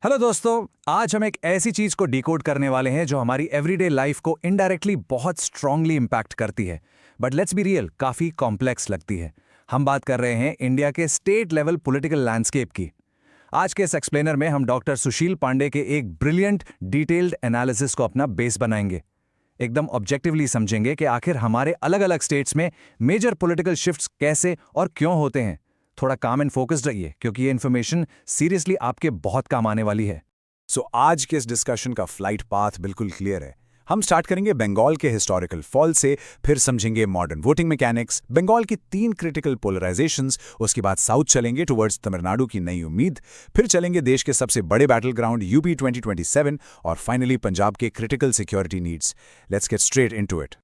Hello दोस्तों, आज हम एक ऐसी चीज को डिकोड करने वाले हैं जो हमारी एवरीडे लाइफ को इनडायरेक्टली बहुत स्ट्रांगली इंपैक्ट करती है। बट लेट्स बी रियल, काफी कॉम्प्लेक्स लगती है। हम बात कर रहे हैं इंडिया के स्टेट लेवल पॉलिटिकल लैंडस्केप की। आज के इस एक्सप्लेनर में हम डॉक्टर सुशील पांडे के एक ब्रिलियंट डिटेल्ड एनालिसिस को अपना बेस बनाएंगे। एकदम ऑब्जेक्टिवली समझेंगे कि आखिर हमारे अलग अलग स्टेट्स में मेजर पॉलिटिकल शिफ्ट्स कैसे और क्यों होते हैं। थोड़ा काम एंड फोकस्ड रहिए क्योंकि ये इन्फॉर्मेशन सीरियसली आपके बहुत काम आने वाली है। आज के इस डिस्कशन का फ्लाइट पाथ बिल्कुल क्लियर है। हम स्टार्ट करेंगे बंगाल के हिस्टोरिकल फॉल से, फिर समझेंगे मॉडर्न वोटिंग मैकेनिक्स, बंगाल की 3 क्रिटिकल पोलराइजेशंस, उसके बाद साउथ चलेंगे टुवर्ड्स तमिलनाडु की नई उम्मीद, फिर चलेंगे देश के सबसे बड़े बैटल ग्राउंड यूपी 2027 और फाइनली पंजाब के critical security needs. Let's get straight into it.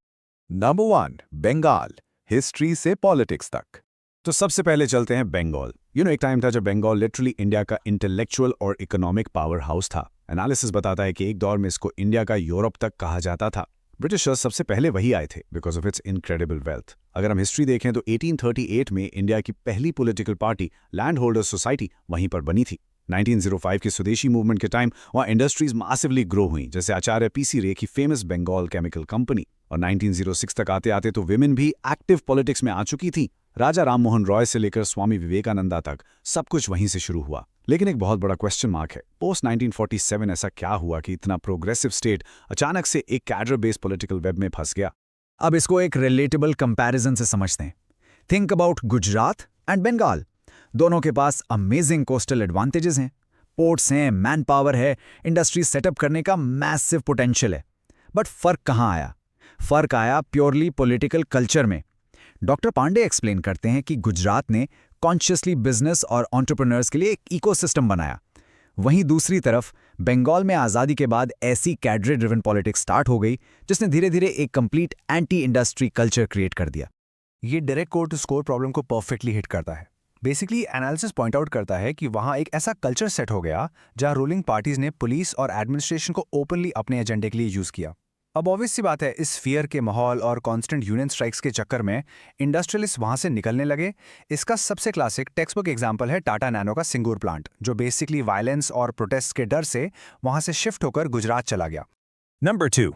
Number 1, Bengal, history से पॉलिटिक्स तक। तो सबसे पहले चलते हैं बंगाल। एक टाइम था जब बंगाल लिटरली इंडिया का इंटेलेक्चुअल और इकोनॉमिक पावर हाउस था। एनालिसिस बताता है कि एक दौर में इसको इंडिया का यूरोप तक कहा जाता था। ब्रिटिशर्स सबसे पहले वही आए थे because of its incredible wealth. अगर हम हिस्ट्री देखें तो 1838 में इंडिया की पहली political party land holders society वहीं पर बनी थी। 1905 के स्वदेशी मूवमेंट के टाइम वहाँ इंडस्ट्रीज मासिवली ग्रो हुई, जैसे आचार्य पीसी रे की फेमस बंगाल केमिकल कंपनी। और 1906 तक आते आते तो विमेन भी एक्टिव पॉलिटिक्स में आ चुकी थी। राजा राममोहन रॉय से लेकर स्वामी विवेकानंदा तक सब कुछ वहीं से शुरू हुआ। लेकिन एक बहुत बड़ा क्वेश्चन मार्क है, पोस्ट 1947 ऐसा क्या हुआ कि इतना प्रोग्रेसिव स्टेट अचानक से एक कैडर बेस्ड पॉलिटिकल वेब में फंस गया। अब इसको एक रिलेटेबल कंपैरिजन से समझते हैं। Think about Gujarat and Bengal. दोनों के पास अमेजिंग कोस्टल एडवांटेजेस हैं, पोर्ट्स हैं, मैन पावर है, इंडस्ट्री सेटअप करने का मैसिव पोटेंशियल है। बट फर्क कहाँ आया? फर्क आया प्योरली पॉलिटिकल कल्चर में। डॉक्टर पांडे एक्सप्लेन करते हैं कि गुजरात ने कॉन्शियसली बिजनेस और एंटरप्रेन्योर्स के लिए एक इकोसिस्टम बनाया। वहीं दूसरी तरफ बंगाल में आज़ादी के बाद ऐसी कैडरे ड्रिवन पॉलिटिक्स स्टार्ट हो गई जिसने धीरे धीरे एक complete anti industry culture create कर दिया। ये direct core to score problem को परफेक्टली हिट करता है। बेसिकली एनालिसिस पॉइंट आउट करता है कि वहां एक ऐसा कल्चर सेट हो गया जहां रूलिंग पार्टीज ने पुलिस और एडमिनिस्ट्रेशन को ओपनली अपने एजेंडे के लिए यूज किया। अब ऑब्वियस सी बात है, इस फियर के माहौल और कांस्टेंट यूनियन स्ट्राइक्स के चक्कर में इंडस्ट्रियलिस्ट वहां से निकलने लगे। इसका सबसे क्लासिक टेक्स्ट बुक एग्जांपल है टाटा नैनो का सिंगूर प्लांट, जो बेसिकली वायलेंस और प्रोटेस्ट के डर से वहां से शिफ्ट होकर गुजरात चला गया। Number 2,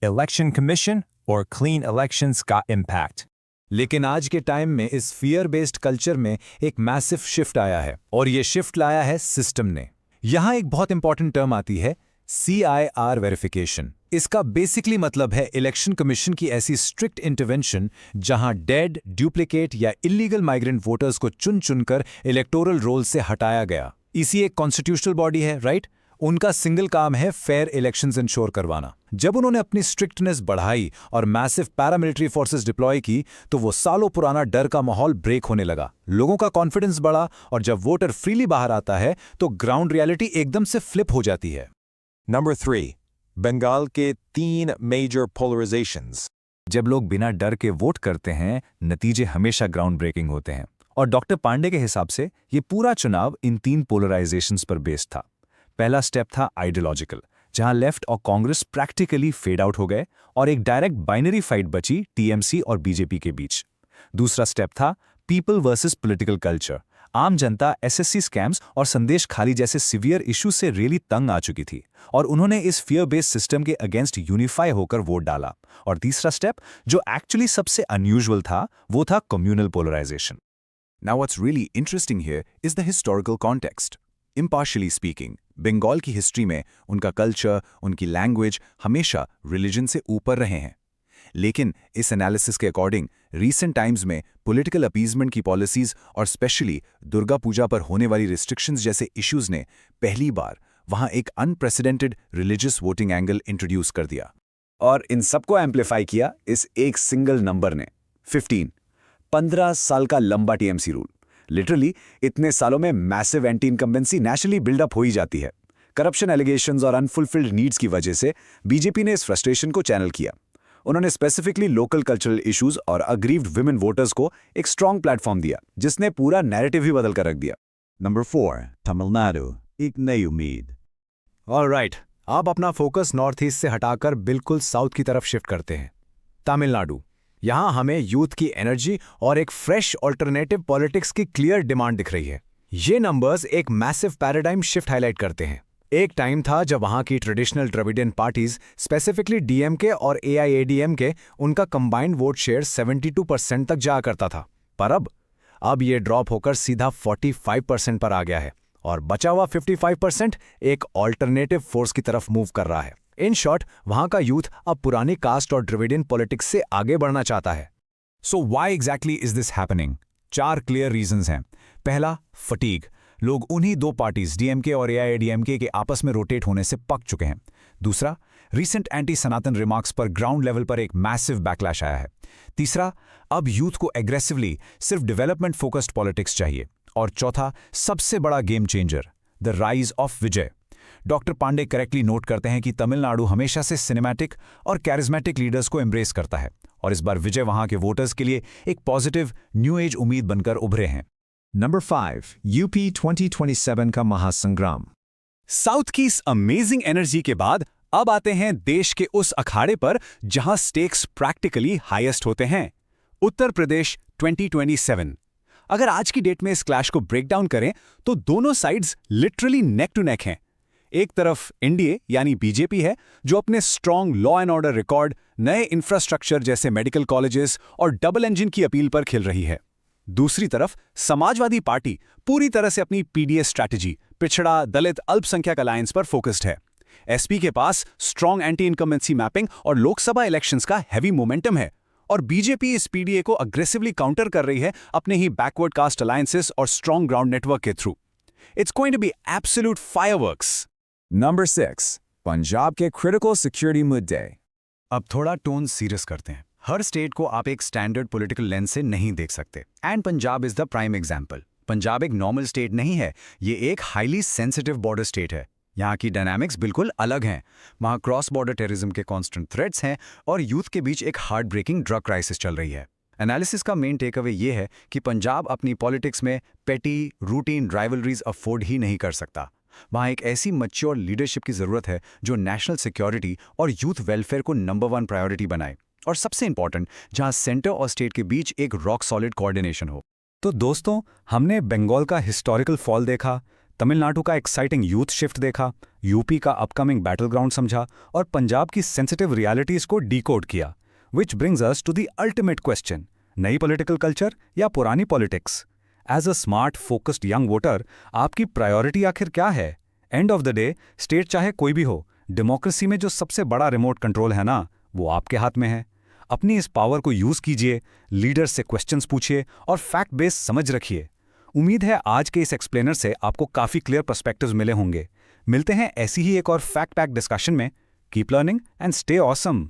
Election Commission or Clean Elections का impact। लेकिन आज के टाइम में इस फियर बेस्ड कल्चर में एक मैसिव शिफ्ट आया है, और ये शिफ्ट लाया है सिस्टम ने। यहां एक बहुत इंपॉर्टेंट टर्म आती है, CIR वेरिफिकेशन। इसका बेसिकली मतलब है इलेक्शन कमीशन की ऐसी स्ट्रिक्ट इंटरवेंशन जहां डेड, डुप्लीकेट या इलीगल माइग्रेंट वोटर्स को चुन चुनकर इलेक्टोरल रोल से हटाया गया। इसी एक कॉन्स्टिट्यूशनल बॉडी है, राइट? उनका सिंगल काम है फेयर इलेक्शंस इंश्योर करवाना। जब उन्होंने अपनी स्ट्रिक्टनेस बढ़ाई और मैसिव पैरामिलिट्री फोर्सेस डिप्लॉय की तो वो सालों पुराना डर का माहौल ब्रेक होने लगा, लोगों का कॉन्फिडेंस बढ़ा, और जब वोटर फ्रीली बाहर आता है तो ग्राउंड रियलिटी एकदम से फ्लिप हो जाती है। Number 3, बंगाल के 3 मेजर पोलराइजेशंस। जब लोग बिना डर के वोट करते हैं, नतीजे हमेशा ग्राउंड ब्रेकिंग होते हैं। और डॉक्टर पांडे के हिसाब से ये पूरा चुनाव इन 3 पोलराइजेशंस पर बेस्ड था। पहला स्टेप था आइडियोलॉजिकल, जहां लेफ्ट और कांग्रेस प्रैक्टिकली फेड आउट हो गए और एक डायरेक्ट बाइनरी फाइट बची टीएमसी और बीजेपी के बीच। दूसरा स्टेप था पीपल वर्सेस पॉलिटिकल कल्चर। आम जनता एसएससी स्कैम्स और संदेश खाली जैसे सिवियर इश्यूज से रियली तंग आ चुकी थी, और उन्होंने इस फियर बेस्ड सिस्टम के अगेंस्ट यूनिफाई होकर वोट डाला। और तीसरा स्टेप, जो एक्चुअली सबसे अनयूजुअल था, वो था communal polarisation. Now what's really interesting here is the historical context. Impartially speaking, Bengal की हिस्ट्री में उनका कल्चर, उनकी लैंग्वेज हमेशा रिलीजन से ऊपर रहे हैं। लेकिन इस एनालिसिस के अकॉर्डिंग रीसेंट टाइम्स में पॉलिटिकल अपीजमेंट की पॉलिसीज और स्पेशली दुर्गा पूजा पर होने वाली रिस्ट्रिक्शंस जैसे इश्यूज ने पहली बार वहां एक unprecedented religious voting angle introduce कर दिया। और इन सबको एम्पलीफाई किया इस एक सिंगल नंबर ने, 15 साल का लंबा टीएमसी रूल। लिटरली इतने सालों में massive anti incumbency nationally buildup हो ही जाती है। करप्शन एलिगेशंस और अनफुलफिल्ड नीड्स की वजह से बीजेपी ने इस फ्रस्ट्रेशन को चैनल किया। उन्होंने स्पेसिफिकली लोकल कल्चरल इश्यूज और अग्रीव्ड विमेन वोटर्स को एक स्ट्रॉन्ग प्लेटफॉर्म दिया, जिसने पूरा नैरेटिव ही बदल कर रख दिया। नंबर 4, तमिलनाडु, एक नई उम्मीद। ऑलराइट, अब अपना फोकस नॉर्थ ईस्ट से हटाकर बिल्कुल साउथ की तरफ शिफ्ट करते हैं। तमिलनाडु। यहां हमें यूथ की एनर्जी और एक फ्रेश ऑल्टरनेटिव पॉलिटिक्स की क्लियर डिमांड दिख रही है। ये नंबर्स एक मैसिव पैराडाइम शिफ्ट हाईलाइट करते हैं। एक टाइम था जब वहां की traditional Dravidian parties, specifically DMK और एआईएडीएमके, उनका कंबाइंड वोट शेयर 72% तक जा करता था। पर अब ये ड्रॉप होकर सीधा 45% पर आ गया है और बचा हुआ 55% एक ऑल्टरनेटिव फोर्स की तरफ मूव कर रहा है। इन शॉर्ट, वहां का यूथ अब पुरानी कास्ट और द्रविडियन पॉलिटिक्स से आगे बढ़ना चाहता है। So why exactly is this happening? 4 clear reasons हैं। पहला, फटीग। लोग उन्हीं 2 पार्टीज डीएमके और एआईएडीएमके के आपस में रोटेट होने से पक चुके हैं। दूसरा, रीसेंट एंटी सनातन रिमार्क्स पर ग्राउंड लेवल पर एक मैसिव बैकलैश आया है। तीसरा, अब यूथ को एग्रेसिवली सिर्फ डेवलपमेंट फोकस्ड पॉलिटिक्स चाहिए। और चौथा, सबसे बड़ा game changer, the rise of Vijay. Doctor Pandey correctly note करते हैं कि तमिलनाडु हमेशा से सिनेमैटिक और कैरिज्मेटिक लीडर्स को एम्ब्रेस करता है और इस बार विजय वहां के वोटर्स के लिए एक पॉजिटिव न्यू एज उम्मीद बनकर उभरे हैं। Number 5. UP 2027 का महासंग्राम। साउथ की इस अमेजिंग एनर्जी के बाद अब आते हैं देश के उस अखाड़े पर जहां स्टेक्स प्रैक्टिकली हाईएस्ट होते हैं, उत्तर प्रदेश 2027। अगर आज की डेट में इस क्लैश को ब्रेक डाउन करें तो दोनों sides literally neck to neck हैं। एक तरफ एनडीए यानी बीजेपी है, जो अपने strong law and order record, नए इंफ्रास्ट्रक्चर जैसे मेडिकल कॉलेजेस और डबल इंजन की अपील पर खिल रही है। दूसरी तरफ समाजवादी पार्टी पूरी तरह से अपनी पीडीएस स्ट्रैटेजी, पिछड़ा दलित अल्पसंख्यक अलायंस पर फोकस्ड है। एसपी के पास स्ट्रॉन्ग एंटी इनकम्बेंसी मैपिंग और लोकसभा इलेक्शंस का हैवी मोमेंटम है और बीजेपी इस पीडीए को अग्रेसिवली काउंटर कर रही है अपने ही बैकवर्ड कास्ट अलायंसेस और स्ट्रॉन्ग ग्राउंड नेटवर्क के through. It's going to be absolute fireworks. Number 6. Punjab के क्रिटिकल सिक्योरिटी मुद्दे। अब थोड़ा टोन सीरियस करते हैं। हर स्टेट को आप एक स्टैंडर्ड पॉलिटिकल लेंस से नहीं देख सकते, and Punjab is the prime example. Punjab एक नॉर्मल स्टेट नहीं है, ये एक हाईली सेंसिटिव बॉर्डर स्टेट है। यहाँ की डायनामिक्स बिल्कुल अलग हैं। वहाँ क्रॉस बॉर्डर टेररिज्म के कॉन्स्टेंट थ्रेट्स हैं और यूथ के बीच एक हार्ट ब्रेकिंग ड्रग क्राइसिस चल रही है। एनालिसिस का मेन टेक अवे ये है कि पंजाब अपनी पॉलिटिक्स में पेटी रूटीन राइवलरीज अफोर्ड ही नहीं कर सकता। वहाँ एक ऐसी मैच्योर लीडरशिप की ज़रूरत है जो नेशनल सिक्योरिटी और यूथ वेलफेयर को नंबर 1 प्रायोरिटी बनाए, और सबसे इंपॉर्टेंट, जहाँ सेंटर और स्टेट के बीच एक रॉक सॉलिड कोऑर्डिनेशन हो। तो दोस्तों, हमने बंगाल का हिस्टोरिकल फॉल देखा, तमिलनाडु का एक्साइटिंग यूथ शिफ्ट देखा, यूपी का अपकमिंग बैटल ग्राउंड समझा और पंजाब की सेंसिटिव रियलिटीज़ को डीकोड किया। Which brings us to the ultimate question, नई पॉलिटिकल कल्चर या पुरानी politics? As a smart focused young voter, आपकी प्रायोरिटी आखिर क्या है? End of the day, state चाहे कोई भी हो, डेमोक्रेसी में जो सबसे बड़ा रिमोट कंट्रोल है ना, वो आपके हाथ में है। अपनी इस पावर को यूज कीजिए, लीडर्स से क्वेश्चंस पूछिए और फैक्ट बेस समझ रखिए। उम्मीद है आज के इस एक्सप्लेनर से आपको काफी क्लियर पर्सपेक्टिव्स मिले होंगे। मिलते हैं ऐसी ही एक और फैक्ट पैक डिस्कशन में। Keep learning and stay awesome.